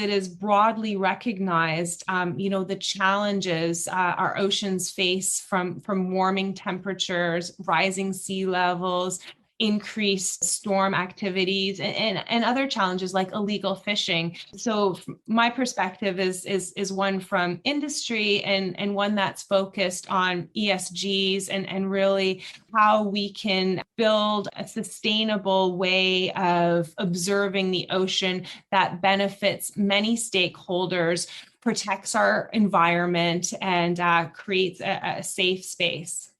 it is broadly recognized, the challenges our oceans face from warming temperatures, rising sea levels, increased storm activities, and other challenges like illegal fishing. So my perspective is one from industry and one that's focused on ESGs and really how we can build a sustainable way of observing the ocean that benefits many stakeholders, protects our environment, and creates a safe space.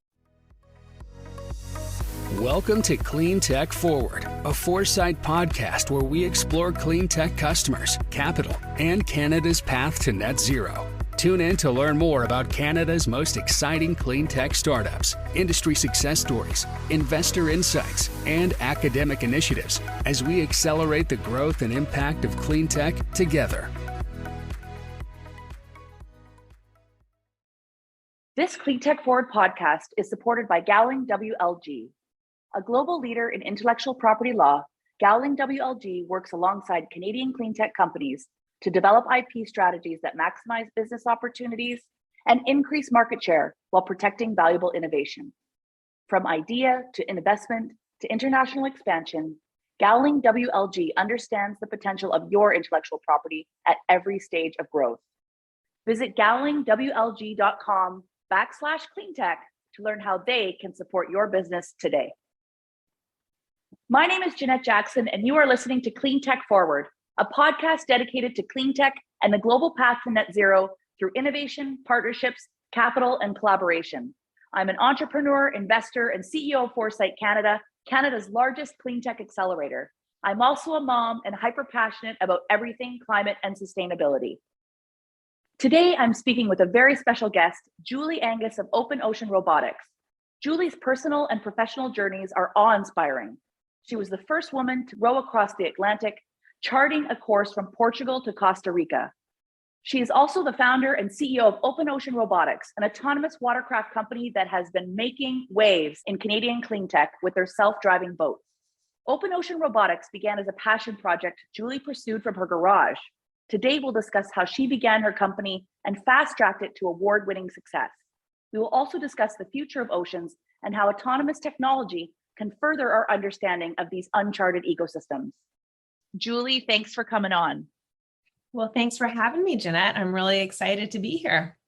Welcome to Cleantech Forward, a foresight podcast where we explore clean tech customers, capital, and Canada's path to net zero. Tune in to learn more about Canada's most exciting clean tech startups, industry success stories, investor insights, and academic initiatives as we accelerate the growth and impact of clean tech together. This Cleantech Forward podcast is supported by Gowling WLG. A global leader in intellectual property law, Gowling WLG works alongside Canadian clean tech companies to develop IP strategies that maximize business opportunities and increase market share while protecting valuable innovation. From idea to investment to international expansion, Gowling WLG understands the potential of your intellectual property at every stage of growth. Visit gowlingwlg.com/cleantech to learn how they can support your business today. My name is Jeanette Jackson, and you are listening to Cleantech Forward, a podcast dedicated to clean tech and the global path to net zero through innovation, partnerships, capital, and collaboration. I'm an entrepreneur, investor, and CEO of Foresight Canada, Canada's largest clean tech accelerator. I'm also a mom and hyper passionate about everything climate and sustainability. Today, I'm speaking with a very special guest, Julie Angus of Open Ocean Robotics. Julie's personal and professional journeys are awe-inspiring. She was the first woman to row across the Atlantic, charting a course from Portugal to Costa Rica. She is also the founder and CEO of Open Ocean Robotics, an autonomous watercraft company that has been making waves in Canadian clean tech with their self-driving boats. Open Ocean Robotics began as a passion project Julie pursued from her garage. Today, we'll discuss how she began her company and fast-tracked it to award-winning success. We will also discuss the future of oceans and how autonomous technology can further our understanding of these uncharted ecosystems. Julie, thanks for coming on. Well, thanks for having me, Jeanette. I'm really excited to be here.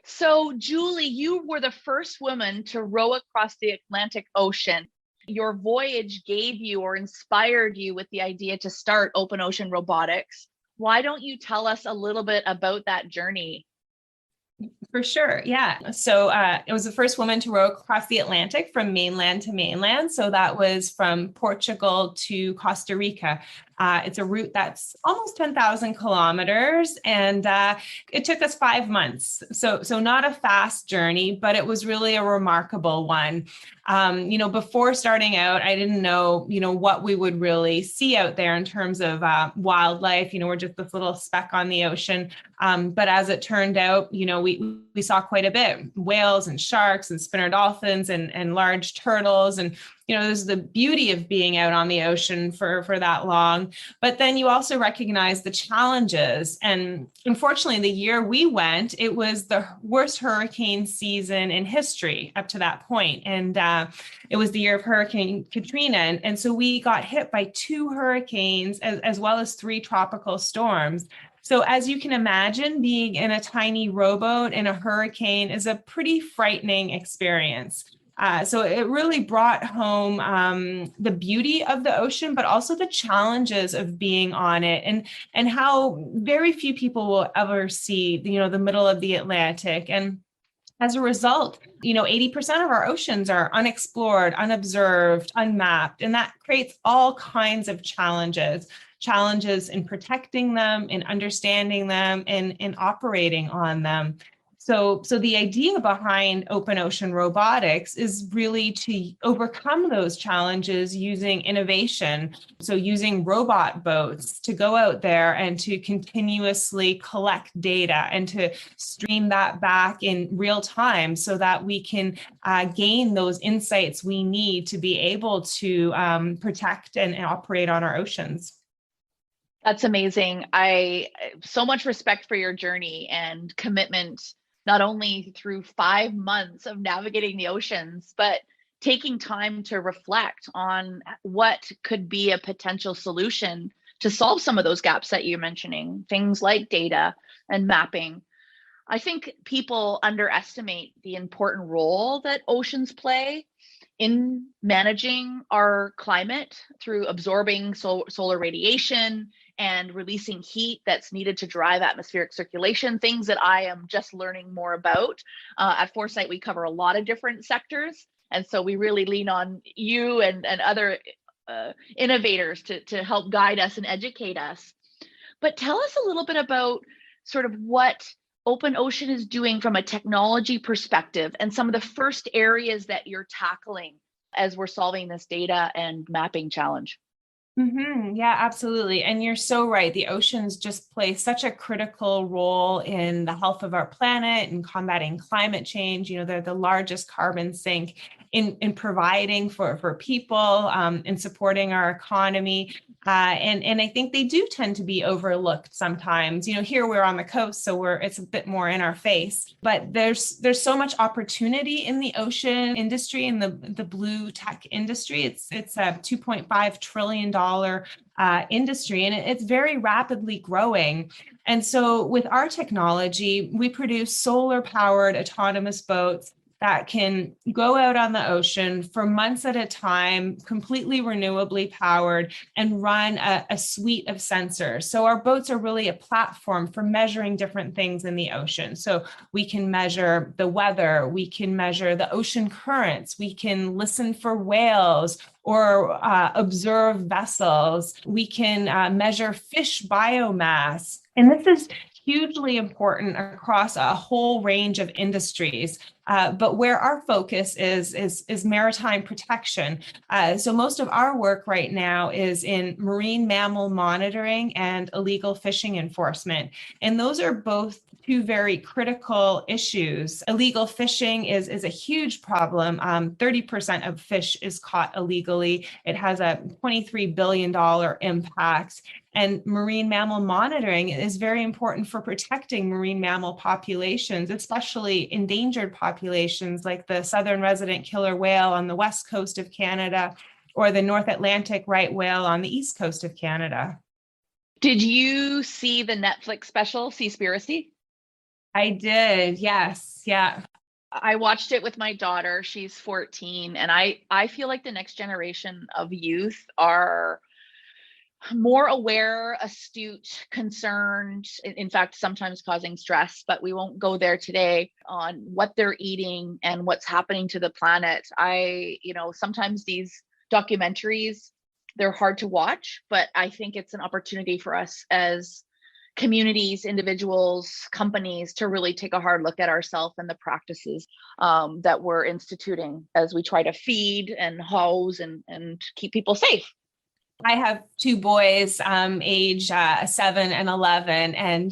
So, Julie, you were the first woman to row across the Atlantic Ocean. Your voyage gave you or inspired you with the idea to start Open Ocean Robotics. Why don't you tell us a little bit about that journey? For sure. Yeah. So it was the first woman to row across the Atlantic from mainland to mainland. So that was from Portugal to Costa Rica. It's a route that's almost 10,000 kilometers, and it took us 5 months. So not a fast journey, but it was really a remarkable one. Before starting out, I didn't know, what we would really see out there in terms of wildlife. We're just this little speck on the ocean. But as it turned out, we saw quite a bit: whales and sharks and spinner dolphins and large turtles. And there's the beauty of being out on the ocean for that long. But then you also recognize the challenges. And unfortunately, the year we went, it was the worst hurricane season in history up to that point. And it was the year of Hurricane Katrina. And so we got hit by 2 hurricanes as well as 3 tropical storms. So as you can imagine, being in a tiny rowboat in a hurricane is a pretty frightening experience. So it really brought home the beauty of the ocean, but also the challenges of being on it, and how very few people will ever see, the middle of the Atlantic. And as a result, 80% of our oceans are unexplored, unobserved, unmapped, and that creates all kinds of challenges in protecting them, in understanding them, and in operating on them. So the idea behind Open Ocean Robotics is really to overcome those challenges using innovation. So using robot boats to go out there and to continuously collect data and to stream that back in real time so that we can gain those insights we need to be able to protect and operate on our oceans. That's amazing. I so much respect for your journey and commitment, not only through 5 months of navigating the oceans, but taking time to reflect on what could be a potential solution to solve some of those gaps that you're mentioning, things like data and mapping. I think people underestimate the important role that oceans play in managing our climate through absorbing solar radiation and releasing heat that's needed to drive atmospheric circulation, things that I am just learning more about. At Foresight, we cover a lot of different sectors. And so we really lean on you and other innovators to help guide us and educate us. But tell us a little bit about sort of what Open Ocean is doing from a technology perspective and some of the first areas that you're tackling as we're solving this data and mapping challenge. Yeah, absolutely. And you're so right. The oceans just play such a critical role in the health of our planet and combating climate change. They're the largest carbon sink in providing for people, in supporting our economy. And I think they do tend to be overlooked sometimes. Here we're on the coast, so it's a bit more in our face. But there's so much opportunity in the ocean industry and the blue tech industry. It's a $2.5 trillion industry, and it's very rapidly growing. And so with our technology, we produce solar-powered autonomous boats that can go out on the ocean for months at a time, completely renewably powered, and run a suite of sensors. So our boats are really a platform for measuring different things in the ocean. So we can measure the weather, we can measure the ocean currents, we can listen for whales or observe vessels, we can measure fish biomass. And this is hugely important across a whole range of industries. But where our focus is maritime protection. So most of our work right now is in marine mammal monitoring and illegal fishing enforcement. And those are both two very critical issues. Illegal fishing is a huge problem. 30% of fish is caught illegally. It has a $23 billion impact. And marine mammal monitoring is very important for protecting marine mammal populations, especially endangered populations like the southern resident killer whale on the west coast of Canada or the North Atlantic right whale on the east coast of Canada. Did you see the Netflix special, Seaspiracy? I did, yes, yeah. I watched it with my daughter. She's 14, and I feel like the next generation of youth are more aware, astute, concerned, in fact, sometimes causing stress, but we won't go there today on what they're eating and what's happening to the planet. Sometimes these documentaries, they're hard to watch, but I think it's an opportunity for us as communities, individuals, companies to really take a hard look at ourselves and the practices that we're instituting as we try to feed and house and keep people safe. I have two boys, age 7 and 11, and,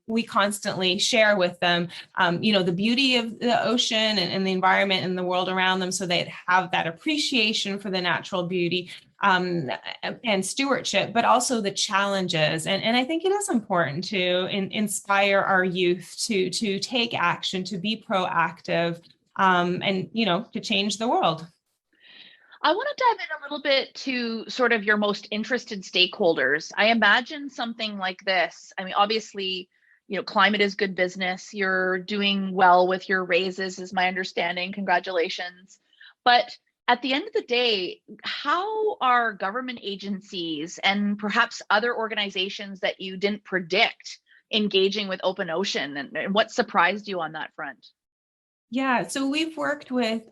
we constantly share with them, the beauty of the ocean and the environment and the world around them, so they have that appreciation for the natural beauty and stewardship, but also the challenges. And I think it is important to inspire our youth to take action, to be proactive, and, to change the world. I want to dive in a little bit to sort of your most interested stakeholders. I imagine something like this. I mean, obviously, climate is good business. You're doing well with your raises, is my understanding. Congratulations. But at the end of the day, how are government agencies and perhaps other organizations that you didn't predict engaging with Open Ocean, and what surprised you on that front? Yeah, so we've worked with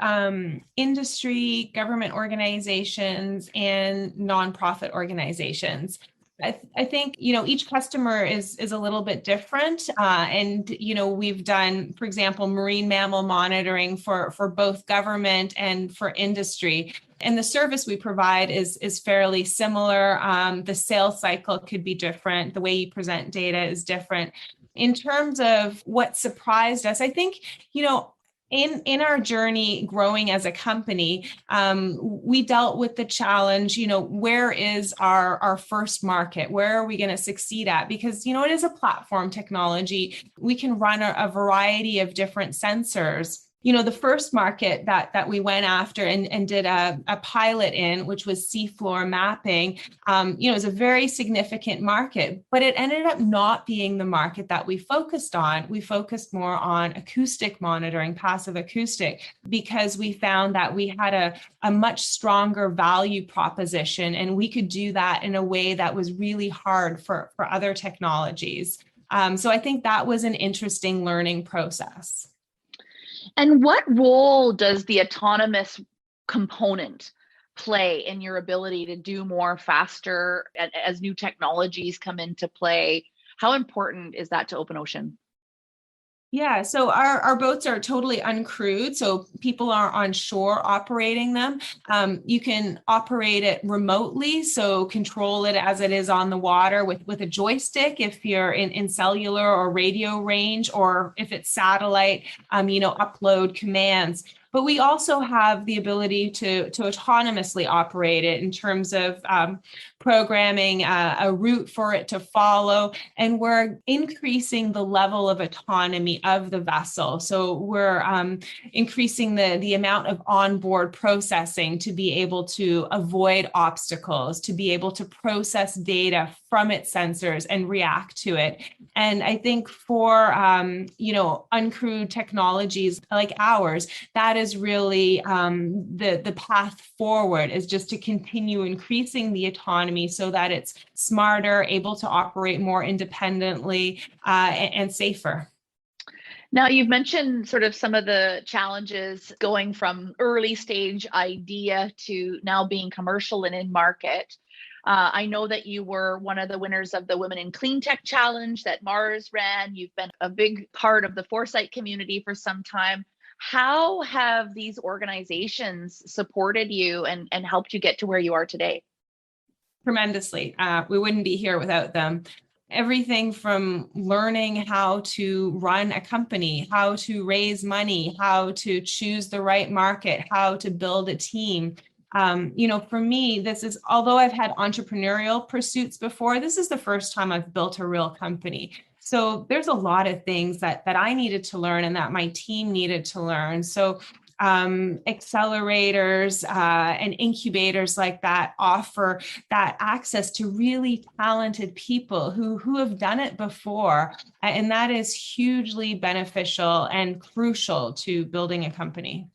industry, government organizations, and nonprofit organizations. I think, each customer is a little bit different. And, we've done, for example, marine mammal monitoring for both government and for industry. And the service we provide is fairly similar. The sales cycle could be different. The way you present data is different. In terms of what surprised us, I think, In our journey growing as a company, we dealt with the challenge, where is our first market? Where are we going to succeed at? Because, it is a platform technology. We can run a variety of different sensors. The first market that we went after and did a pilot in, which was seafloor mapping, is a very significant market, but it ended up not being the market that we focused on. We focused more on acoustic monitoring, passive acoustic, because we found that we had a much stronger value proposition, and we could do that in a way that was really hard for other technologies. So I think that was an interesting learning process. And what role does the autonomous component play in your ability to do more faster as new technologies come into play? How important is that to Open Ocean? Yeah, so our boats are totally uncrewed, so people are on shore operating them. You can operate it remotely, so control it as it is on the water with a joystick if you're in cellular or radio range, or if it's satellite, upload commands. But we also have the ability to autonomously operate it in terms of programming a route for it to follow. And we're increasing the level of autonomy of the vessel. So we're increasing the amount of onboard processing to be able to avoid obstacles, to be able to process data from its sensors and react to it. And I think for, uncrewed technologies like ours, that is really the path forward, is just to continue increasing the autonomy so that it's smarter, able to operate more independently, and safer. Now, you've mentioned sort of some of the challenges going from early stage idea to now being commercial and in market. I know that you were one of the winners of the Women in Cleantech Challenge that Mars ran. You've been a big part of the Foresight community for some time. How have these organizations supported you and helped you get to where you are today? Tremendously. We wouldn't be here without them. Everything from learning how to run a company, how to raise money, how to choose the right market, how to build a team. For me, this is, although I've had entrepreneurial pursuits before, this is the first time I've built a real company. So there's a lot of things that I needed to learn and that my team needed to learn. So accelerators and incubators like that offer that access to really talented people who have done it before. And that is hugely beneficial and crucial to building a company.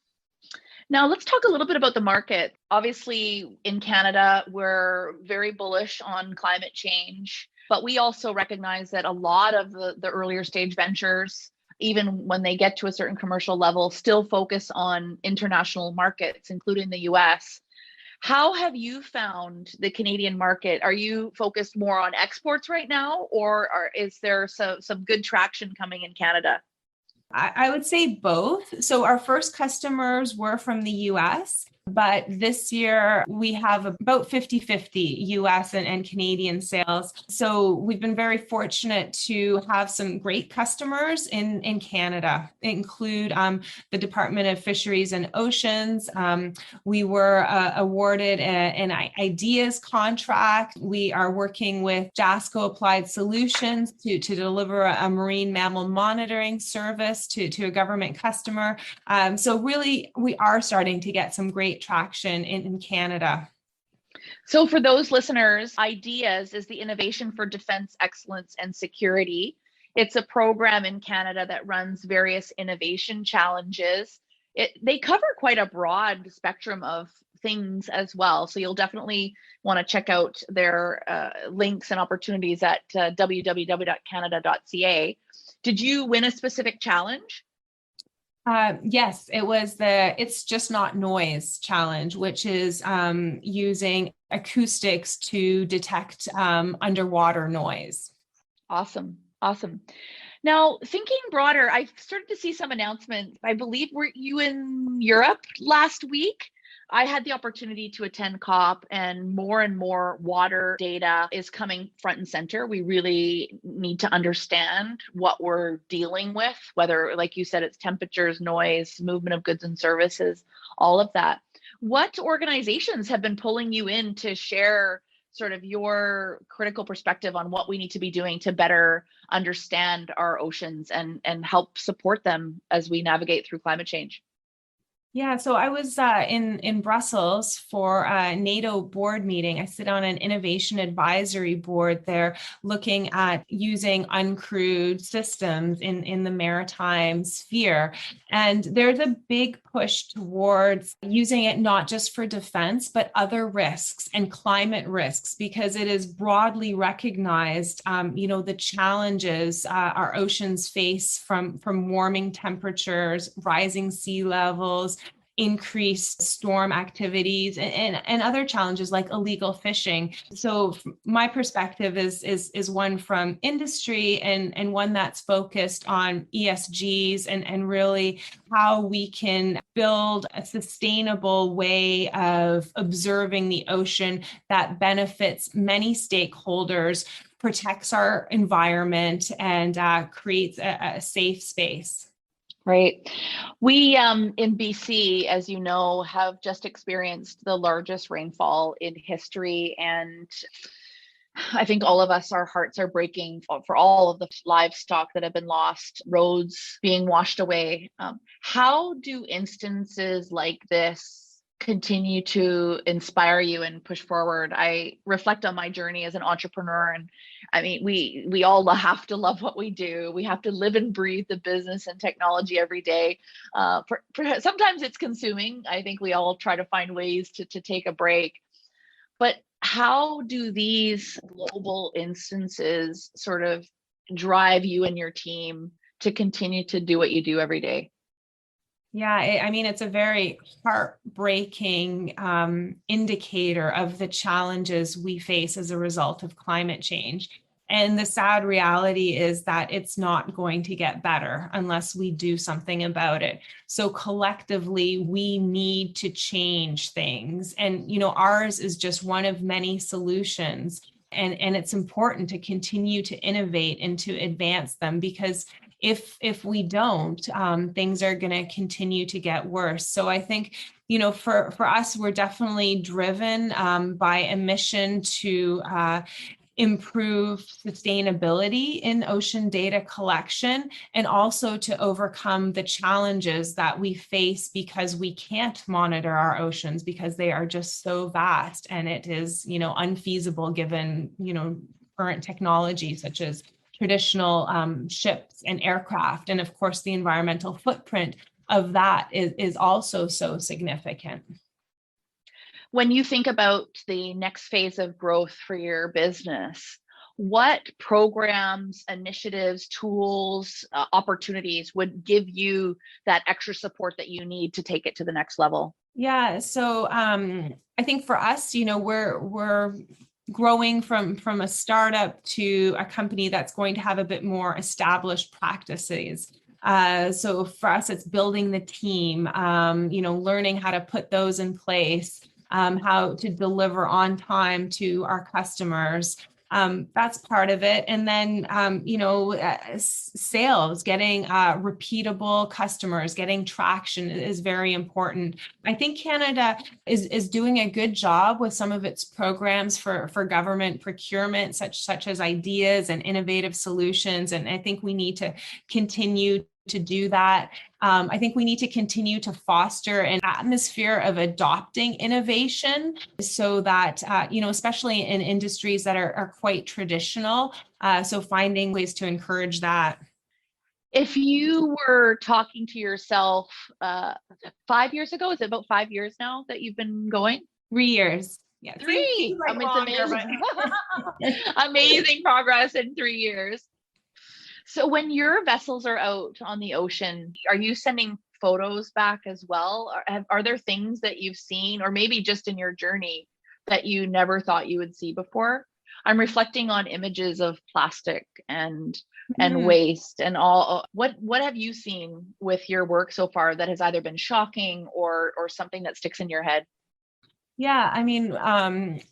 Now, let's talk a little bit about the market. Obviously, in Canada, we're very bullish on climate change, but we also recognize that a lot of the earlier stage ventures, even when they get to a certain commercial level, still focus on international markets, including the US. How have you found the Canadian market? Are you focused more on exports right now, or is there some good traction coming in Canada? I would say both. So our first customers were from the US, but this year we have about 50-50 US and Canadian sales. So we've been very fortunate to have some great customers in Canada. They include the Department of Fisheries and Oceans. We were awarded an ideas contract. We are working with JASCO Applied Solutions to deliver a marine mammal monitoring service to a government customer. So really, we are starting to get some great traction in Canada. So for those listeners, IDEAS is the Innovation for Defense Excellence and Security. It's a program in Canada that runs various innovation challenges. They cover quite a broad spectrum of things as well. So you'll definitely want to check out their links and opportunities at www.canada.ca. Did you win a specific challenge? Yes, it was the It's Just Not Noise challenge, which is using acoustics to detect underwater noise. Awesome. Now, thinking broader, I started to see some announcements. I believe, were you in Europe last week I had the opportunity to attend COP, and more water data is coming front and center. We really need to understand what we're dealing with, whether, like you said, it's temperatures, noise, movement of goods and services, all of that. What organizations have been pulling you in to share sort of your critical perspective on what we need to be doing to better understand our oceans and help support them as we navigate through climate change? Yeah, so I was in Brussels for a NATO board meeting. I sit on an innovation advisory board there, looking at using uncrewed systems in the maritime sphere. And there's a big push towards using it not just for defense, but other risks and climate risks, because it is broadly recognized, the challenges our oceans face from warming temperatures, rising sea levels, increased storm activities, and other challenges like illegal fishing. So my perspective is one from industry and one that's focused on ESGs and really how we can build a sustainable way of observing the ocean that benefits many stakeholders, protects our environment, and creates a safe space. Right. We in BC, as you know, have just experienced the largest rainfall in history. And I think all of us, our hearts are breaking for all of the livestock that have been lost, roads being washed away. How do instances like this continue to inspire you and push forward? I reflect on my journey as an entrepreneur, and I mean, we all have to love what we do. We have to live and breathe the business and technology every day. Sometimes it's consuming. I think we all try to find ways to take a break. But how do these global instances sort of drive you and your team to continue to do what you do every day? Yeah, I mean, it's a very heartbreaking indicator of the challenges we face as a result of climate change. And the sad reality is that it's not going to get better unless we do something about it. So collectively, we need to change things. And, ours is just one of many solutions. And it's important to continue to innovate and to advance them, because if we don't, things are going to continue to get worse. So I think, for us, we're definitely driven by a mission to improve sustainability in ocean data collection, and also to overcome the challenges that we face because we can't monitor our oceans because they are just so vast, and it is, unfeasible given, current technology such as traditional ships and aircraft. And of course, the environmental footprint of that is also so significant. When you think about the next phase of growth for your business, what programs, initiatives, tools, opportunities would give you that extra support that you need to take it to the next level? Yeah, so I think for us, we're growing from a startup to a company that's going to have a bit more established practices. So for us, it's building the team, learning how to put those in place, how to deliver on time to our customers. That's part of it. And then, sales, getting repeatable customers, getting traction is very important. I think Canada is doing a good job with some of its programs for government procurement, such as ideas and innovative solutions. And I think we need to continue to do that. I think we need to continue to foster an atmosphere of adopting innovation so that, especially in industries that are quite traditional. So finding ways to encourage that. If you were talking to yourself 5 years ago, is it about 5 years now that you've been going? 3 years. Yeah, 3. I mean, it's amazing. Amazing progress in 3 years. So when your vessels are out on the ocean, are you sending photos back as well? Are there things that you've seen, or maybe just in your journey, that you never thought you would see before? I'm reflecting on images of plastic and waste and all. What have you seen with your work so far that has either been shocking or something that sticks in your head? Yeah, I mean,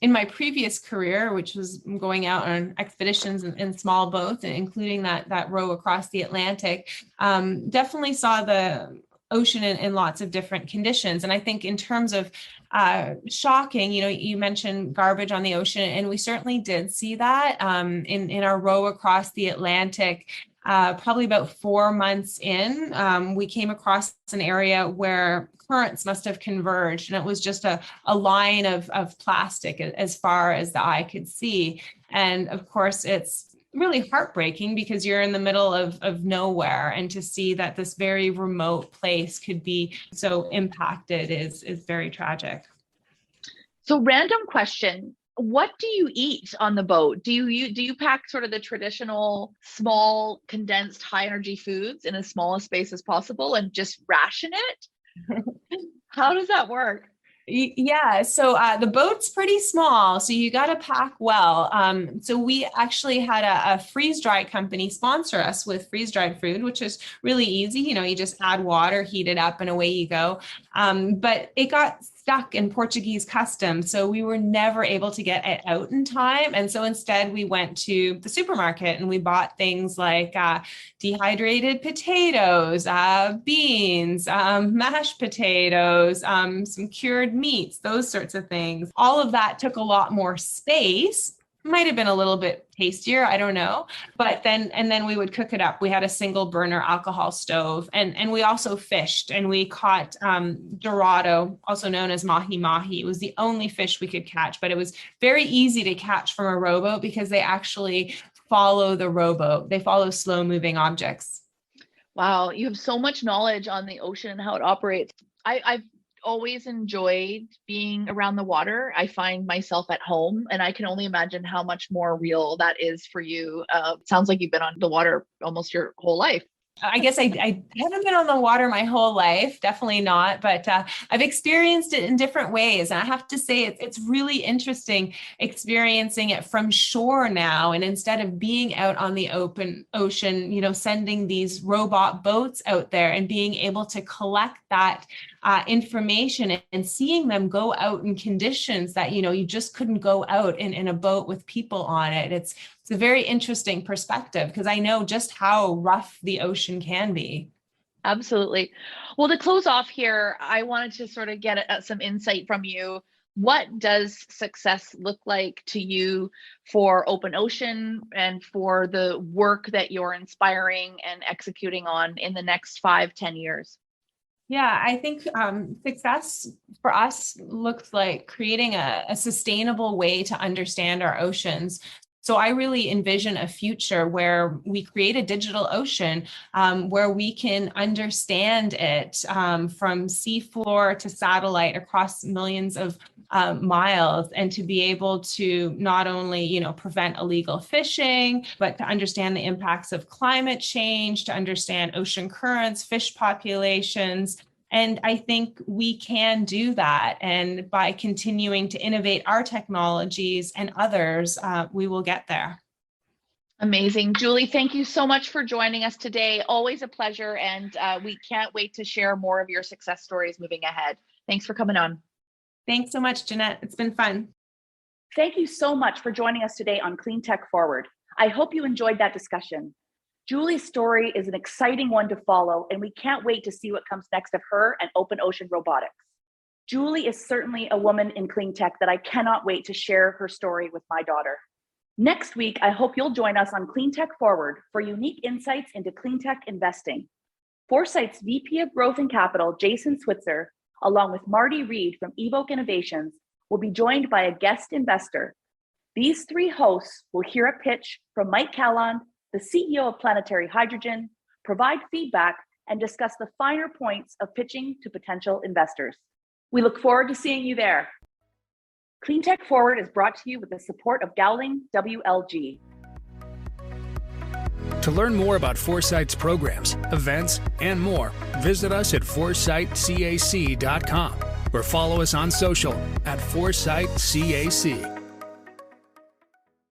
in my previous career, which was going out on expeditions in small boats, including that row across the Atlantic, definitely saw the ocean in lots of different conditions. And I think in terms of shocking, you mentioned garbage on the ocean, and we certainly did see that in our row across the Atlantic. Probably about 4 months in, we came across an area where currents must have converged, and it was just a line of plastic as far as the eye could see. And of course, it's really heartbreaking because you're in the middle of nowhere, and to see that this very remote place could be so impacted is very tragic. So, random question. What do you eat on the boat? Do you pack sort of the traditional small, condensed, high energy foods in as small a space as possible and just ration it? How does that work? Yeah, so the boat's pretty small, so you got to pack well. So we actually had a freeze-dried company sponsor us with freeze-dried food, which is really easy. You just add water, heat it up, and away you go. But it got stuck in Portuguese customs, so we were never able to get it out in time. And so instead we went to the supermarket and we bought things like dehydrated potatoes, beans, mashed potatoes, some cured meats, those sorts of things. All of that took a lot more space. Might have been a little bit tastier, I don't know. But then we would cook it up. We had a single burner alcohol stove, and we also fished, and we caught dorado, also known as mahi-mahi. It was the only fish we could catch, but it was very easy to catch from a rowboat because they actually follow the rowboat. They follow slow moving objects. Wow, you have so much knowledge on the ocean and how it operates. I've always enjoyed being around the water. I find myself at home, and I can only imagine how much more real that is for you. Sounds like you've been on the water almost your whole life. I guess I haven't been on the water my whole life, definitely not, but I've experienced it in different ways. And I have to say, it's really interesting experiencing it from shore now. And instead of being out on the open ocean, sending these robot boats out there and being able to collect that information and seeing them go out in conditions that, you just couldn't go out in a boat with people on it. It's a very interesting perspective because I know just how rough the ocean can be. Absolutely. Well, to close off here, I wanted to sort of get some insight from you. What does success look like to you for Open Ocean and for the work that you're inspiring and executing on in the next 5-10 years? Yeah, I think success for us looks like creating a sustainable way to understand our oceans. So I really envision a future where we create a digital ocean where we can understand it from seafloor to satellite across millions of miles, and to be able to not only, prevent illegal fishing, but to understand the impacts of climate change, to understand ocean currents, fish populations. And I think we can do that. And by continuing to innovate our technologies and others, we will get there. Amazing. Julie, thank you so much for joining us today. Always a pleasure. And we can't wait to share more of your success stories moving ahead. Thanks for coming on. Thanks so much, Jeanette. It's been fun. Thank you so much for joining us today on Cleantech Forward. I hope you enjoyed that discussion. Julie's story is an exciting one to follow, and we can't wait to see what comes next of her and Open Ocean Robotics. Julie is certainly a woman in clean tech that I cannot wait to share her story with my daughter. Next week, I hope you'll join us on Cleantech Forward for unique insights into clean tech investing. Foresight's VP of Growth and Capital, Jason Switzer, along with Marty Reed from Evoke Innovations, will be joined by a guest investor. These three hosts will hear a pitch from Mike Calland, the CEO of Planetary Hydrogen, provide feedback, and discuss the finer points of pitching to potential investors. We look forward to seeing you there. Cleantech Forward is brought to you with the support of Gowling WLG. To learn more about Foresight's programs, events, and more, visit us at foresightcac.com or follow us on social at ForesightCAC.